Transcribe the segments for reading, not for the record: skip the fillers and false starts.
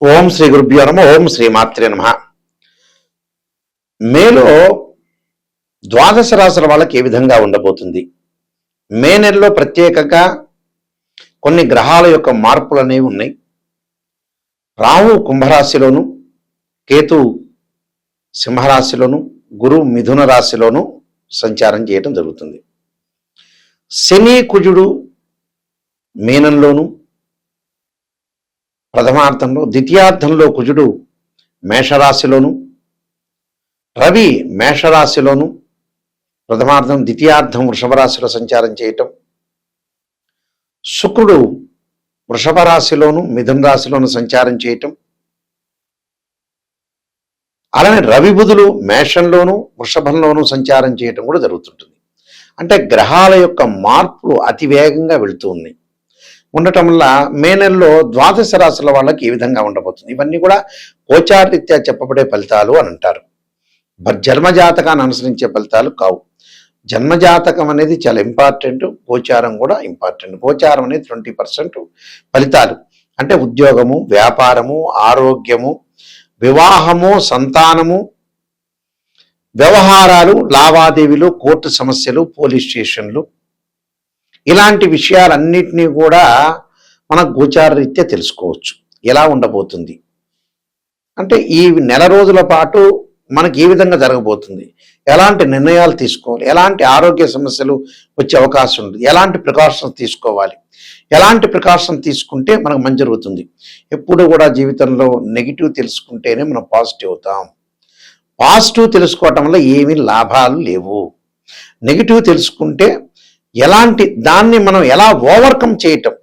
ఓం శ్రీ గురుభ్యో నమః. ఓం శ్రీ మాత్రే నమః. మేలో ద్వాదశ రాశుల వాళ్ళకి ఏ విధంగా ఉండబోతుంది? మే నెలలో ప్రత్యేకంగా కొన్ని గ్రహాల యొక్క మార్పులు అనేవి ఉన్నాయి. రాహు కుంభరాశిలోను, కేతు సింహరాశిలోను, గురు మిథున రాశిలోను సంచారం చేయటం జరుగుతుంది. శని కుజుడు మీనంలోను, ప్రథమార్థంలో, ద్వితీయార్థంలో కుజుడు మేషరాశిలోను, రవి మేషరాశిలోను, ప్రథమార్థం ద్వితీయార్థం వృషభ రాశిలో సంచారం చేయటం, శుక్రుడు వృషభ రాశిలోను మిథున రాశిలోను సంచారం చేయటం, అలానే రవి బుధులు మేషంలోను వృషభంలోను సంచారం చేయటం కూడా జరుగుతుంటుంది. అంటే గ్రహాల యొక్క మార్పులు అతి వేగంగా వెళుతూ ఉన్నాయి. ఉండటం వల్ల మే నెలలో ద్వాదశ రాశుల వాళ్ళకి ఏ విధంగా ఉండబోతుంది? ఇవన్నీ కూడా గోచారరీత్యా చెప్పబడే ఫలితాలు అని అంటారు. జన్మజాతకాన్ని అనుసరించే ఫలితాలు కావు. జన్మజాతకం అనేది చాలా ఇంపార్టెంట్, గోచారం కూడా ఇంపార్టెంట్. గోచారం అనేది 20% ఫలితాలు. అంటే ఉద్యోగము, వ్యాపారము, ఆరోగ్యము, వివాహము, సంతానము, వ్యవహారాలు, లావాదేవీలు, కోర్టు సమస్యలు, పోలీస్ స్టేషన్లు, ఇలాంటి విషయాలన్నింటినీ కూడా మన గోచార రీత్యా తెలుసుకోవచ్చు. ఎలా ఉండబోతుంది అంటే ఈ నెల రోజుల పాటు మనకి ఏ విధంగా జరగబోతుంది, ఎలాంటి నిర్ణయాలు తీసుకోవాలి, ఎలాంటి ఆరోగ్య సమస్యలు వచ్చే అవకాశం ఉంది, ఎలాంటి ప్రికాషన్స్ తీసుకోవాలి, ఎలాంటి ప్రికాషన్ తీసుకుంటే మనకు మంచి జరుగుతుంది. ఎప్పుడు కూడా జీవితంలో నెగిటివ్ తెలుసుకుంటేనే మనం పాజిటివ్ అవుతాం. పాజిటివ్ తెలుసుకోవటం వల్ల ఏమీ లాభాలు లేవు. నెగిటివ్ తెలుసుకుంటే ఎలాంటి దాన్ని మనం ఎలా ఓవర్కమ్ చేయటం,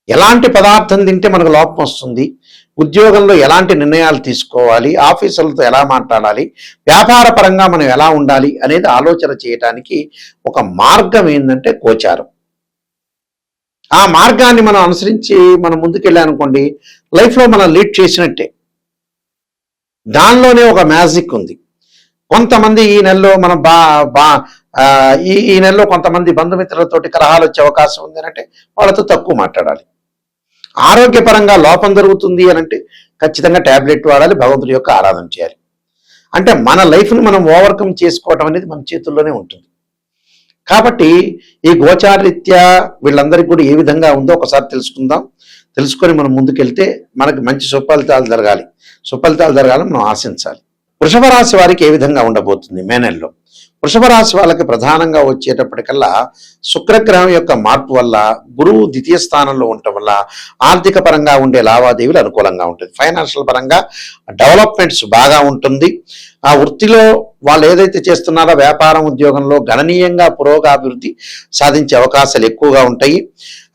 ఎలాంటి పదార్థం తింటే మనకు లోపం వస్తుంది, ఉద్యోగంలో ఎలాంటి నిర్ణయాలు తీసుకోవాలి, ఆఫీసులతో ఎలా మాట్లాడాలి, వ్యాపార పరంగా మనం ఎలా ఉండాలి అనేది ఆలోచన చేయటానికి ఒక మార్గం ఏంటంటే గోచారం. ఆ మార్గాన్ని మనం అనుసరించి మనం ముందుకెళ్ళానుకోండి, లైఫ్లో మనం లీడ్ చేసినట్టే. దానిలోనే ఒక మ్యాజిక్ ఉంది. కొంతమంది ఈ నెలలో మనం ఈ నెలలో కొంతమంది బంధుమిత్రులతోటి కలహాలు వచ్చే అవకాశం ఉంది అని అంటే వాళ్ళతో తక్కువ మాట్లాడాలి. ఆరోగ్యపరంగా లోపం జరుగుతుంది అని అంటే ఖచ్చితంగా ట్యాబ్లెట్ వాడాలి, భగవంతుడి యొక్క ఆరాధన చేయాలి. అంటే మన లైఫ్ని మనం ఓవర్కమ్ చేసుకోవటం అనేది మన చేతుల్లోనే ఉంటుంది. కాబట్టి ఈ గోచారరీత్యా వీళ్ళందరికీ కూడా ఏ విధంగా ఉందో ఒకసారి తెలుసుకుందాం. తెలుసుకొని మనం ముందుకెళ్తే మనకి మంచి సుఫలితాలు జరగాలని మనం ఆశించాలి. వృషభ రాశి వారికి ఏ విధంగా ఉండబోతుంది మే నెలలో? వృషభ రాశి వాళ్ళకి ప్రధానంగా వచ్చేటప్పటికల్లా శుక్రగ్రహం యొక్క మార్పు వల్ల, గురువు ద్వితీయ స్థానంలో ఉండటం వల్ల ఆర్థిక పరంగా ఉండే లావాదేవీలు అనుకూలంగా ఉంటుంది. ఫైనాన్షియల్ పరంగా డెవలప్మెంట్స్ బాగా ఉంటుంది. ఆ వృత్తిలో వాళ్ళు ఏదైతే చేస్తున్నారో వ్యాపారం, ఉద్యోగంలో గణనీయంగా పురోగాభివృద్ధి సాధించే అవకాశాలు ఎక్కువగా ఉంటాయి.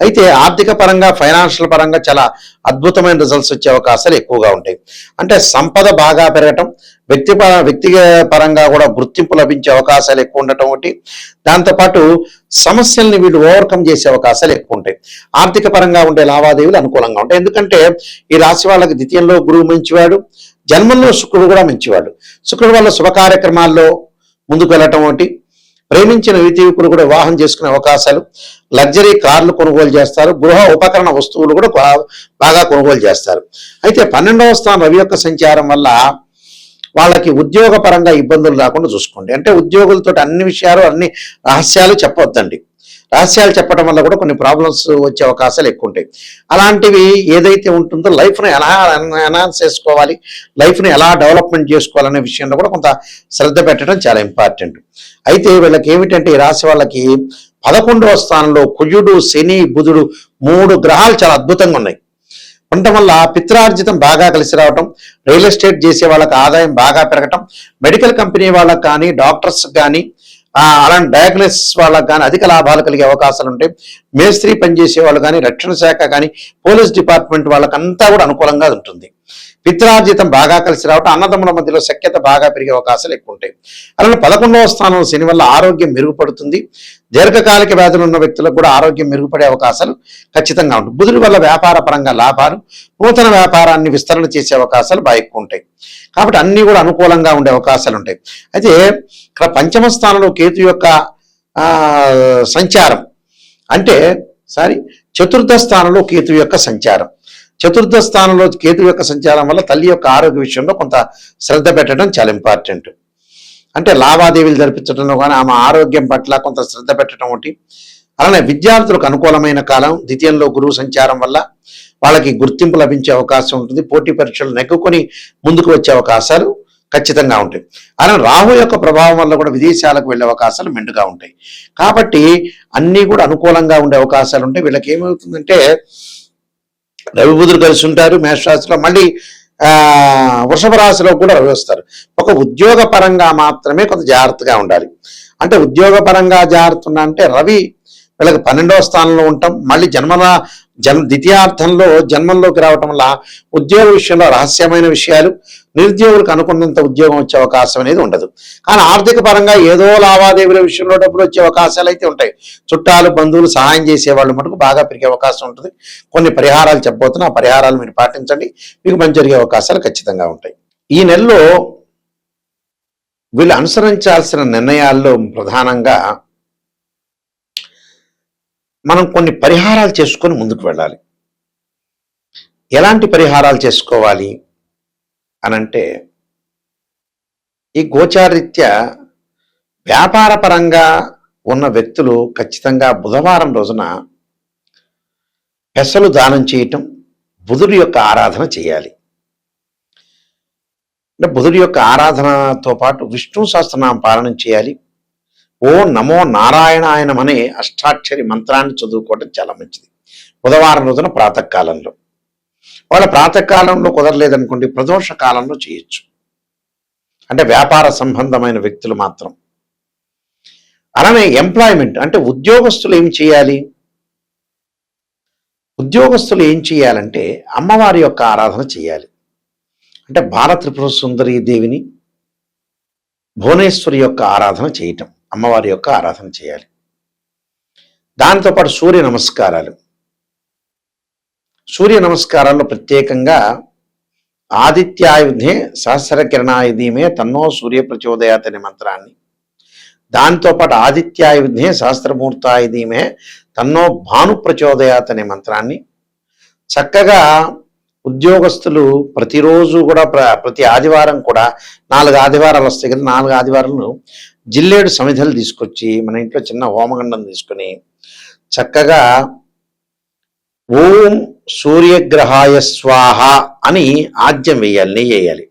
అయితే ఆర్థిక పరంగా, ఫైనాన్షియల్ పరంగా చాలా అద్భుతమైన రిజల్ట్స్ వచ్చే అవకాశాలు ఎక్కువగా ఉంటాయి. అంటే సంపద బాగా పెరగటం, వ్యక్తిగత పరంగా కూడా గుర్తింపు లభించే అవకాశాలు ఎక్కువ ఉండటం ఒకటి. దాంతోపాటు సమస్యల్ని వీళ్ళు ఓవర్కమ్ చేసే అవకాశాలు ఎక్కువ ఉంటాయి. ఆర్థిక పరంగా ఉండే లావాదేవీలు అనుకూలంగా ఉంటాయి. ఎందుకంటే ఈ రాశి వాళ్ళకి ద్వితీయంలో గురువు మంచివాడు, జన్మంలో శుక్రుడు కూడా మంచివాడు. శుక్రుడు వల్ల శుభ కార్యక్రమాల్లో ముందుకు వెళ్ళటం ఒకటి. ప్రేమించిన యువకులు కూడా వివాహం చేసుకునే అవకాశాలు, లగ్జరీ కార్లు కొనుగోలు చేస్తారు, గృహ ఉపకరణ వస్తువులు కూడా బాగా కొనుగోలు చేస్తారు. అయితే 12వ స్థానం రవి యొక్క సంచారం వల్ల వాళ్ళకి ఉద్యోగ పరంగా ఇబ్బందులు రాకుండా చూసుకోండి. అంటే ఉద్యోగులతో అన్ని విషయాలు, అన్ని రహస్యాలు చెప్పవద్దండి. రహస్యాలు చెప్పడం వల్ల కూడా కొన్ని ప్రాబ్లమ్స్ వచ్చే అవకాశాలు ఎక్కువ ఉంటాయి. అలాంటివి ఏదైతే ఉంటుందో లైఫ్ను ఎలా ఎన్హాన్స్ చేసుకోవాలి, లైఫ్ని ఎలా డెవలప్మెంట్ చేసుకోవాలనే విషయంలో కూడా కొంత శ్రద్ధ పెట్టడం చాలా ఇంపార్టెంట్. అయితే వీళ్ళకి ఏమిటంటే ఈ రాశి వాళ్ళకి 11వ స్థానంలో కుజుడు, శని, బుధుడు 3 గ్రహాలు చాలా అద్భుతంగా ఉన్నాయి. ఉండటం వల్ల పిత్రార్జితం బాగా కలిసి రావటం, రియల్ ఎస్టేట్ చేసే వాళ్ళకి ఆదాయం బాగా పెరగటం, మెడికల్ కంపెనీ వాళ్ళకి కానీ, డాక్టర్స్ కానీ, అలాంటి డయాగ్నోసిస్ వాళ్ళకి కానీ అధిక లాభాలు కలిగే అవకాశాలు ఉంటాయి. మేస్త్రీ పనిచేసే వాళ్ళు కానీ, రక్షణ శాఖ కానీ, పోలీస్ డిపార్ట్మెంట్ వాళ్ళకంతా కూడా అనుకూలంగా ఉంటుంది. పిత్రార్జితం బాగా కలిసి రావటం, అన్నదమ్ముల మధ్యలో సఖ్యత బాగా పెరిగే అవకాశాలు ఎక్కువ ఉంటాయి. అలానే 11వ స్థానం శని వల్ల ఆరోగ్యం మెరుగుపడుతుంది. దీర్ఘకాలిక వ్యాధులు ఉన్న వ్యక్తులకు కూడా ఆరోగ్యం మెరుగుపడే అవకాశాలు ఖచ్చితంగా ఉంటాయి. బుధుడి వల్ల వ్యాపార పరంగా లాభాలు, నూతన వ్యాపారాన్ని విస్తరణ చేసే అవకాశాలు బాగా ఎక్కువ ఉంటాయి. కాబట్టి అన్నీ కూడా అనుకూలంగా ఉండే అవకాశాలు ఉంటాయి. అయితే ఇక్కడ 5వ స్థానంలో కేతు యొక్క సంచారం అంటే చతుర్థ స్థానంలో కేతు యొక్క సంచారం. చతుర్థ స్థానంలో కేతు యొక్క సంచారం వల్ల తల్లి యొక్క ఆరోగ్య విషయంలో కొంత శ్రద్ధ పెట్టడం చాలా ఇంపార్టెంట్. అంటే లావాదేవీలు జరిపించడంలో కానీ ఆమె ఆరోగ్యం పట్ల కొంత శ్రద్ధ పెట్టడం ఒకటి. అలానే విద్యార్థులకు అనుకూలమైన కాలం. ద్వితీయంలో గురువు సంచారం వల్ల వాళ్ళకి గుర్తింపు లభించే అవకాశం ఉంటుంది. పోటీ పరీక్షలు నెగ్గుకొని ముందుకు వచ్చే అవకాశాలు ఖచ్చితంగా ఉంటాయి. అలానే రాహు యొక్క ప్రభావం వల్ల కూడా విదేశాలకు వెళ్ళే అవకాశాలు మెండుగా ఉంటాయి. కాబట్టి అన్నీ కూడా అనుకూలంగా ఉండే అవకాశాలు ఉంటాయి. వీళ్ళకి ఏమవుతుందంటే రవి బుధులు కలిసి ఉంటారు మేషరాశిలో, మళ్ళీ వృషభ రాశిలో కూడా రవి వస్తారు. ఒక ఉద్యోగ పరంగా మాత్రమే కొంత జాగ్రత్తగా ఉండాలి. అంటే ఉద్యోగ పరంగా జాగ్రత్త అంటే రవి వీళ్ళకి 12వ స్థానంలో ఉంటాం, మళ్ళీ ద్వితీయార్థంలో జన్మంలోకి రావటం వల్ల ఉద్యోగ విషయంలో రహస్యమైన విషయాలు, నిరుద్యోగులకు అనుకున్నంత ఉద్యోగం వచ్చే అవకాశం అనేది ఉండదు. కానీ ఆర్థిక పరంగా ఏదో లావాదేవీల విషయంలో డబ్బులు వచ్చే అవకాశాలు అయితే ఉంటాయి. చుట్టాలు బంధువులు సహాయం చేసే వాళ్ళు మటుకు బాగా పెరిగే అవకాశం ఉంటుంది. కొన్ని పరిహారాలు చెప్పబోతున్నా, ఆ పరిహారాలు మీరు పాటించండి, మీకు మంచి జరిగే అవకాశాలు ఖచ్చితంగా ఉంటాయి. ఈ నెలలో వీళ్ళు అనుసరించాల్సిన నిర్ణయాల్లో ప్రధానంగా మనం కొన్ని పరిహారాలు చేసుకొని ముందుకు వెళ్ళాలి. ఎలాంటి పరిహారాలు చేసుకోవాలి అనంటే, ఈ గోచారీత్యా వ్యాపార పరంగా ఉన్న వ్యక్తులు ఖచ్చితంగా బుధవారం రోజున పెసలు దానం చేయటం, బుధుడి యొక్క ఆరాధన చేయాలి. అంటే బుధుడి యొక్క ఆరాధనతో పాటు విష్ణు సహస్రనామ పాలన చేయాలి. ఓ నమో నారాయణాయనం అనే అష్టాక్షరి మంత్రాన్ని చదువుకోవడం చాలా మంచిది బుధవారం రోజున ప్రాతకాలంలో. వాళ్ళ ప్రాతకాలంలో కుదరలేదనుకోండి, ప్రదోష కాలంలో చేయొచ్చు. అంటే వ్యాపార సంబంధమైన వ్యక్తులు మాత్రం. అలానే ఎంప్లాయ్మెంట్ అంటే ఉద్యోగస్తులు ఏం చేయాలి? ఉద్యోగస్తులు ఏం చేయాలంటే అమ్మవారి యొక్క ఆరాధన చేయాలి. అంటే బాల త్రిపుర సుందరీ దేవిని, భువనేశ్వరి యొక్క ఆరాధన చేయటం, అమ్మవారి యొక్క ఆరాధన చేయాలి. దాంతోపాటు సూర్య నమస్కారాలు. సూర్య నమస్కారాల్లో ప్రత్యేకంగా ఆదిత్యాయుధే సహస్ర కిరణాయుధీమే తన్నో సూర్య ప్రచోదయాత్ అనే మంత్రాన్ని, దాంతోపాటు ఆదిత్యాయుధే సహస్రమూర్తాయుధీమే తన్నో భాను ప్రచోదయాత్ అనే మంత్రాన్ని చక్కగా ఉద్యోగస్తులు ప్రతిరోజు కూడా ప్రతి ఆదివారం కూడా 4 ఆదివారాలు వస్తాయి కదా, 4 ఆదివారాలు జిల్లేడు సమిధలు తీసుకొచ్చి మన ఇంట్లో చిన్న హోమగండం తీసుకొని చక్కగా ఓం సూర్యగ్రహాయ స్వాహ అని ఆజ్యం వేయాలి, నెయ్యి వేయాలి.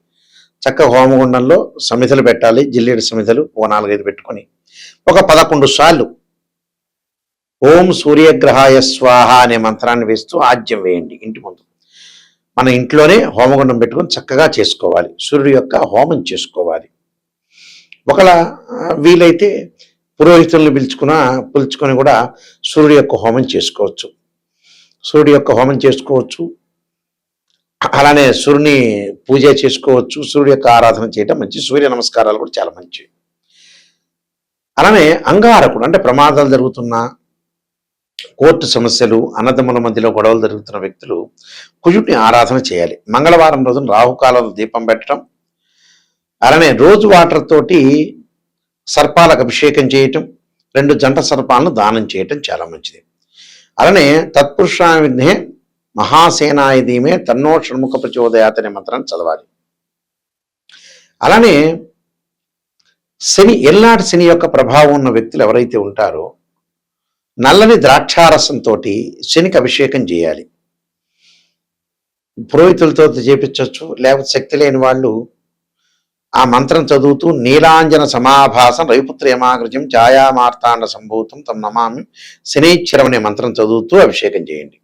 చక్కగా హోమగుండంలో సమిధలు పెట్టాలి, జిల్లేడు సమిధలు ఓ 4-5 పెట్టుకొని ఒక 11 సార్లు ఓం సూర్యగ్రహాయ స్వాహ అనే మంత్రాన్ని వేస్తూ ఆజ్యం వేయండి ఇంటి ముందు. మన ఇంట్లోనే హోమగుండం పెట్టుకొని చక్కగా చేసుకోవాలి, సూర్యుడి యొక్క హోమం చేసుకోవాలి. ఒకవేళ వీలైతే పురోహితులను పిలుచుకొని కూడా సూర్యుడి యొక్క హోమం చేసుకోవచ్చు. సూర్యుడి యొక్క హోమం చేసుకోవచ్చు, అలానే సూర్యుని పూజ చేసుకోవచ్చు, సూర్యుడి యొక్క ఆరాధన చేయడం మంచి. సూర్య నమస్కారాలు కూడా చాలా మంచి. అలానే అంగారకుడు అంటే ప్రమాదాలు జరుగుతున్నా, కోర్టు సమస్యలు, అన్నదమ్ముల మధ్యలో గొడవలు జరుగుతున్న వ్యక్తులు కుజుడిని ఆరాధన చేయాలి. మంగళవారం రోజున రాహుకాలంలో దీపం పెట్టడం, అలానే రోజు వాటర్ తోటి సర్పాలకు అభిషేకం చేయటం, 2 జంట సర్పాలను దానం చేయటం చాలా మంచిది. అలానే తత్పురుషావిధే మహాసేనాయుధీమే తన్నో షణ్ముఖ ప్రచోదయాత్ అనే మంత్రాన్ని చదవాలి. అలానే శని, ఎల్లాటి శని యొక్క ప్రభావం ఉన్న వ్యక్తులు ఎవరైతే ఉంటారో నల్లని ద్రాక్షారసంతో శనికి అభిషేకం చేయాలి. పురోహితులతో చేపించవచ్చు, లేకపోతే శక్తి లేని వాళ్ళు ఆ మంత్రం చదువుతూ నీలాంజన సమాభాసం రవిపుత్ర యమాగ్రజం ఛాయామార్తాండ సంభూతం తమ నమామి శనైశ్వరం అనే మంత్రం చదువుతూ అభిషేకం చేయండి.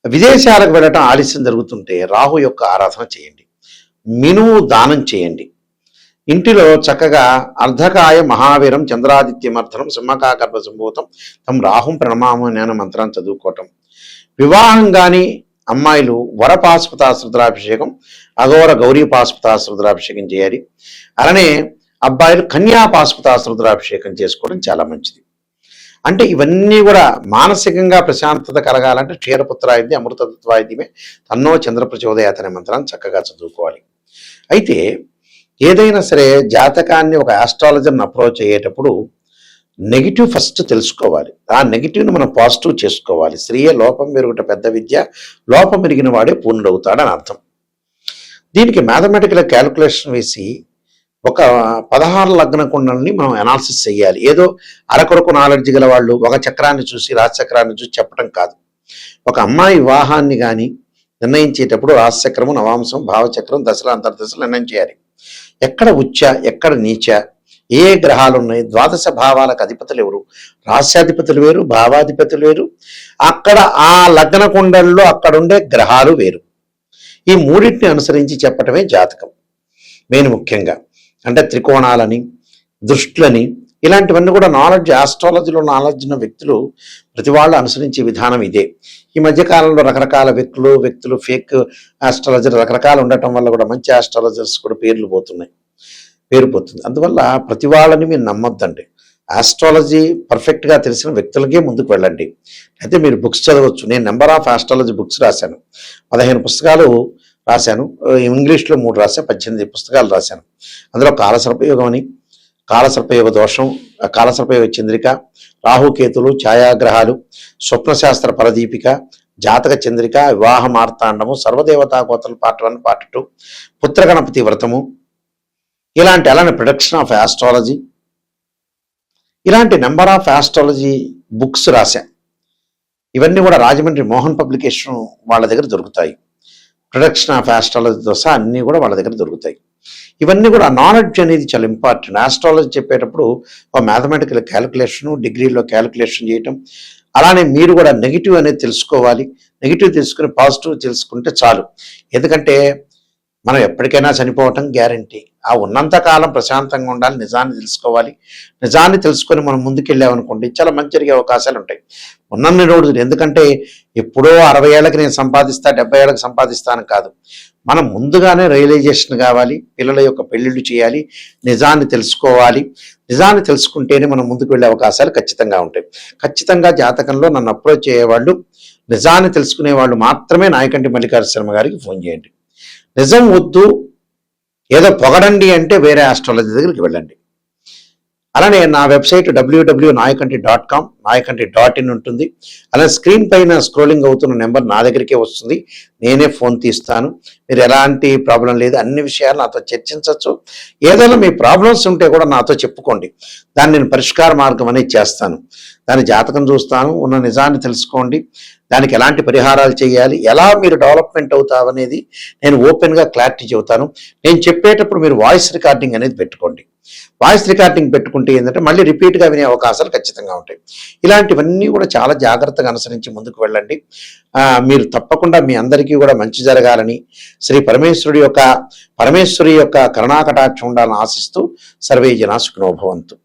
విదేశాలకు వెళ్ళటం ఆలస్యం జరుగుతుంటే రాహు యొక్క ఆరాధన చేయండి. మినుము దానం చేయండి. ఇంటిలో చక్కగా అర్ధకాయ మహావీరం చంద్రాదిత్యమర్థనం సింహకాకర్భ సంభూతం తమ రాహుం ప్రణమామం అనే మంత్రాన్ని చదువుకోవటం. వివాహం కానీ అమ్మాయిలు వరపాశుపతాశ్రుద్రాభిషేకం, అఘోర గౌరీ పాశుపతాశ్రుద్రాభిషేకం చేయాలి. అలానే అబ్బాయిలు కన్యాపాశుపతాశ్రుద్రాభిషేకం చేసుకోవడం చాలా మంచిది. అంటే ఇవన్నీ కూడా మానసికంగా ప్రశాంతత కలగాలంటే క్షీరపుత్రాయుధి అమృతత్వాయుధిమే తన్నో చంద్ర ప్రచోదయాత్ అనే మంత్రాన్ని చక్కగా చదువుకోవాలి. అయితే ఏదైనా సరే జాతకాన్ని ఒక ఆస్ట్రాలజర్ని అప్రోచ్ అయ్యేటప్పుడు నెగిటివ్ ఫస్ట్ తెలుసుకోవాలి, ఆ నెగిటివ్ని మనం పాజిటివ్ చేసుకోవాలి. స్త్రీయే లోపం మెరుగుట పెద్ద విద్య, లోపం మెరిగిన వాడే పూర్ణుడవుతాడని అర్థం. దీనికి మ్యాథమెటికల్ క్యాలిక్యులేషన్ వేసి ఒక 16 లగ్న కుండల్ని మనం అనాలిసిస్ చేయాలి. ఏదో అరకొరకు నాలెడ్జ్ గల వాళ్ళు ఒక చక్రాన్ని చూసి రాశిచక్రాన్ని చూసి చెప్పడం కాదు. ఒక అమ్మాయి వివాహాన్ని కానీ నిర్ణయించేటప్పుడు రాశిచక్రము, నవాంశం, భావచక్రం, దశల అంతర్దశలు నిర్ణయం చేయాలి. ఎక్కడ ఉచ్చ, ఎక్కడ నీచ, ఏ గ్రహాలు ఉన్నాయి, ద్వాదశ భావాలకు అధిపతులు ఎవరు, రాశ్యాధిపతులు వేరు, భావాధిపతులు వేరు, అక్కడ ఆ లగ్న కుండల్లో అక్కడుండే గ్రహాలు వేరు. ఈ మూడింటిని అనుసరించి చెప్పటమే జాతకం. మెయిన్ ముఖ్యంగా అంటే త్రికోణాలని, దృష్టులని, ఇలాంటివన్నీ కూడా నాలెడ్జ్, ఆస్ట్రాలజీలో నాలెడ్జ్ ఉన్న వ్యక్తులు ప్రతి వాళ్ళు అనుసరించే విధానం ఇదే. ఈ మధ్యకాలంలో రకరకాల వ్యక్తులు ఫేక్ ఆస్ట్రాలజర్ రకరకాలు ఉండటం వల్ల కూడా మంచి ఆస్ట్రాలజర్స్ కూడా పేరు పోతుంది. అందువల్ల ప్రతి వాళ్ళని మీరు నమ్మొద్దండి. ఆస్ట్రాలజీ పర్ఫెక్ట్గా తెలిసిన వ్యక్తులకే ముందుకు వెళ్ళండి. అయితే మీరు బుక్స్ చదవచ్చు. నేను నెంబర్ ఆఫ్ ఆస్ట్రాలజీ బుక్స్ రాశాను, 15 పుస్తకాలు రాశాను. ఇంగ్లీష్లో 3 రాశాను, 18 పుస్తకాలు రాశాను. అందులో కాలసర్పయోగం అని, కాలసర్పయోగ దోషం, కాలసర్పయోగ చంద్రిక, రాహుకేతులు, ఛాయాగ్రహాలు, స్వప్నశాస్త్ర పరదీపిక, జాతక చంద్రిక, వివాహ మార్తాండము, సర్వదేవతా కోతలు పార్ట్ 1, పార్ట్ 2, పుత్రగణపతి వ్రతము, అలానే ప్రొడక్షన్ ఆఫ్ ఆస్ట్రాలజీ, ఇలాంటి నెంబర్ ఆఫ్ ఆస్ట్రాలజీ బుక్స్ రాశా. ఇవన్నీ కూడా రాజమండ్రి మోహన్ పబ్లికేషన్ వాళ్ళ దగ్గర దొరుకుతాయి. ప్రొడక్షన్ ఆఫ్ ఆస్ట్రాలజీతో సహా అన్నీ కూడా వాళ్ళ దగ్గర దొరుకుతాయి. ఇవన్నీ కూడా నాలెడ్జ్ అనేది చాలా ఇంపార్టెంట్. ఆస్ట్రాలజీ చెప్పేటప్పుడు ఒక మ్యాథమెటికల్ క్యాలిక్యులేషను, డిగ్రీలో క్యాలిక్యులేషన్ చేయటం, అలానే మీరు కూడా నెగిటివ్ అనేది తెలుసుకోవాలి. నెగిటివ్ తెలుసుకుని పాజిటివ్ తెలుసుకుంటే చాలు. ఎందుకంటే మనం ఎప్పటికైనా చనిపోవటం గ్యారంటీ. ఆ ఉన్నంత కాలం ప్రశాంతంగా ఉండాలి, నిజాన్ని తెలుసుకోవాలి. నిజాన్ని తెలుసుకొని మనం ముందుకెళ్ళామనుకోండి చాలా మంచి జరిగే అవకాశాలు ఉంటాయి. ఉన్నన్ని రోజులు, ఎందుకంటే ఎప్పుడో 60 ఏళ్ళకి నేను సంపాదిస్తా, 70 ఏళ్ళకి సంపాదిస్తాను కాదు. మనం ముందుగానే రియలైజేషన్ కావాలి. పిల్లల యొక్క పెళ్ళిళ్ళు చేయాలి, నిజాన్ని తెలుసుకోవాలి. నిజాన్ని తెలుసుకుంటేనే మనం ముందుకు వెళ్ళే అవకాశాలు ఖచ్చితంగా ఉంటాయి. ఖచ్చితంగా జాతకంలో నన్ను అప్రోచ్ చేయవాళ్ళు, నిజాన్ని తెలుసుకునే వాళ్ళు మాత్రమే నాయకంటి మల్లికార్జున శర్మ గారికి ఫోన్ చేయండి. నిజం వద్దు, ఏదో పొగడండి అంటే వేరే ఆస్ట్రాలజీ దగ్గరికి వెళ్ళండి. అలానే నా వెబ్సైట్ www.nayakanti.com, nayakanti.in ఉంటుంది. అలానే స్క్రీన్ పైన స్క్రోలింగ్ అవుతున్న నెంబర్ నా దగ్గరికే వస్తుంది. నేనే ఫోన్ తీస్తాను. మీరు ఎలాంటి ప్రాబ్లం లేదు, అన్ని విషయాలు నాతో చర్చించవచ్చు. ఏదైనా మీ ప్రాబ్లమ్స్ ఉంటే కూడా నాతో చెప్పుకోండి, దాన్ని నేను పరిష్కార మార్గం అనేది చేస్తాను. దాని జాతకం చూస్తాను, ఉన్న నిజాన్ని తెలుసుకోండి, దానికి ఎలాంటి పరిహారాలు చేయాలి, ఎలా మీరు డెవలప్మెంట్ అవుతావు అనేది నేను ఓపెన్గా క్లారిటీ చెబుతాను. నేను చెప్పేటప్పుడు మీరు వాయిస్ రికార్డింగ్ అనేది పెట్టుకోండి. వాయిస్ రికార్డింగ్ పెట్టుకుంటే ఏంటంటే మళ్ళీ రిపీట్గా వినే అవకాశాలు ఖచ్చితంగా ఉంటాయి. ఇలాంటివన్నీ కూడా చాలా జాగ్రత్తగా అనుసరించి ముందుకు వెళ్ళండి. మీరు తప్పకుండా మీ అందరికీ కూడా మంచి జరగాలని, శ్రీ పరమేశ్వరి యొక్క కరుణాకటాక్షం ఉండాలని ఆశిస్తూ సర్వే జనా సుఖినో భవంతు.